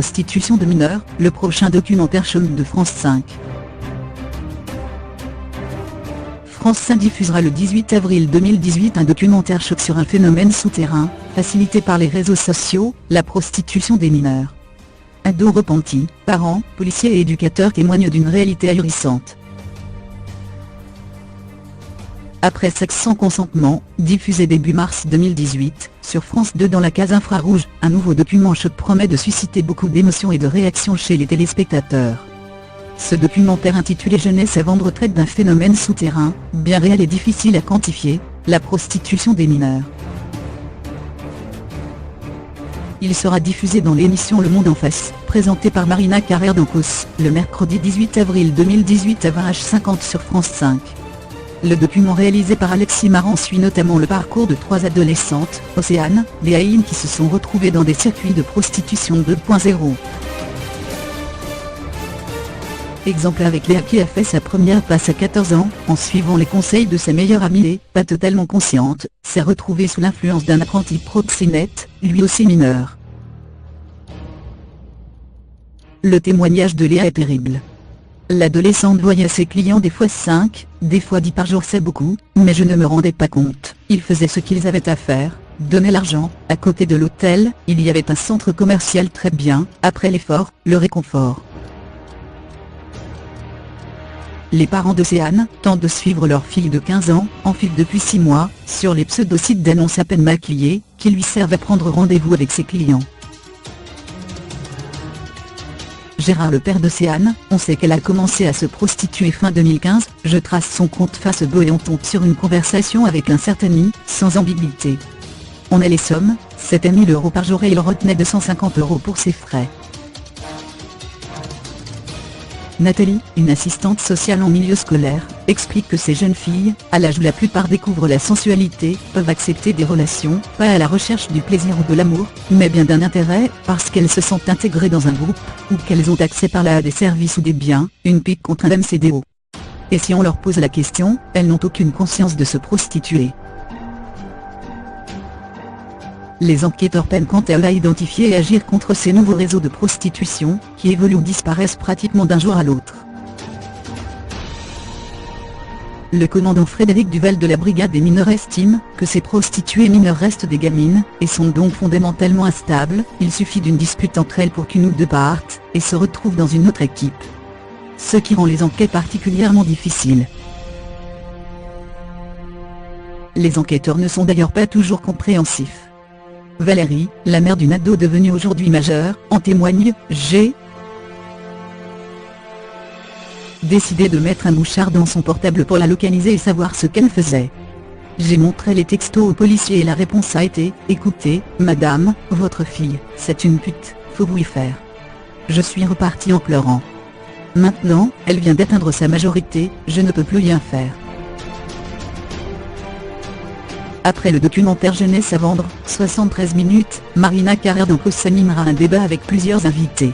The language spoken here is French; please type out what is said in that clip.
prostitution de mineurs, le prochain documentaire choc de France 5. France 5 diffusera le 18 avril 2018 un documentaire choc sur un phénomène souterrain, facilité par les réseaux sociaux, la prostitution des mineurs. Ados repentis, parents, policiers et éducateurs témoignent d'une réalité ahurissante. Après Sexe sans consentement, diffusé début mars 2018, sur France 2 dans la case infrarouge, un nouveau document choc promet de susciter beaucoup d'émotions et de réactions chez les téléspectateurs. Ce documentaire intitulé Jeunesse à vendre traite d'un phénomène souterrain, bien réel et difficile à quantifier, la prostitution des mineurs. Il sera diffusé dans l'émission Le Monde en face, présentée par Marina Carrère d'Ancos, le mercredi 18 avril 2018 à 20h50 sur France 5. Le document réalisé par Alexis Maran suit notamment le parcours de 3 adolescentes, Océane, Léa et Ine qui se sont retrouvées dans des circuits de prostitution 2.0. Exemple avec Léa qui a fait sa première passe à 14 ans, en suivant les conseils de sa meilleure amie Léa, pas totalement consciente, s'est retrouvée sous l'influence d'un apprenti proxénète, lui aussi mineur. Le témoignage de Léa est terrible. L'adolescente voyait ses clients des fois 5, des fois 10 par jour, c'est beaucoup, mais je ne me rendais pas compte. Ils faisaient ce qu'ils avaient à faire, donnaient l'argent. À côté de l'hôtel, il y avait un centre commercial très bien, après l'effort, le réconfort. Les parents d'Océane tentent de suivre leur fille de 15 ans, en fuite depuis 6 mois, sur les pseudo-sites d'annonces à peine maquillés, qui lui servent à prendre rendez-vous avec ses clients. Gérard, le père d'Océane, on sait qu'elle a commencé à se prostituer fin 2015, je trace son compte Facebook et on tombe sur une conversation avec un certain I, sans ambiguïté. On a les sommes, c'était 1000 € par jour et il retenait 250 € pour ses frais. Nathalie, une assistante sociale en milieu scolaire, explique que ces jeunes filles, à l'âge où la plupart découvrent la sensualité, peuvent accepter des relations, pas à la recherche du plaisir ou de l'amour, mais bien d'un intérêt, parce qu'elles se sentent intégrées dans un groupe, ou qu'elles ont accès par là à des services ou des biens, une pique contre un MCDO. Et si on leur pose la question, elles n'ont aucune conscience de se prostituer. Les enquêteurs peinent quant à eux à identifier et agir contre ces nouveaux réseaux de prostitution, qui évoluent ou disparaissent pratiquement d'un jour à l'autre. Le commandant Frédéric Duval de la brigade des mineurs estime que ces prostituées mineures restent des gamines, et sont donc fondamentalement instables. Il suffit d'une dispute entre elles pour qu'une ou deux partent, et se retrouvent dans une autre équipe. Ce qui rend les enquêtes particulièrement difficiles. Les enquêteurs ne sont d'ailleurs pas toujours compréhensifs. Valérie, la mère d'une ado devenue aujourd'hui majeure, en témoigne. J'ai décidé de mettre un mouchard dans son portable pour la localiser et savoir ce qu'elle faisait. J'ai montré les textos aux policiers et la réponse a été « Écoutez, madame, votre fille, c'est une pute, faut vous y faire ». Je suis reparti en pleurant. Maintenant, elle vient d'atteindre sa majorité, je ne peux plus rien faire. Après le documentaire Jeunesse à vendre, 73 minutes, Marina Carrère d'Ancos animera un débat avec plusieurs invités.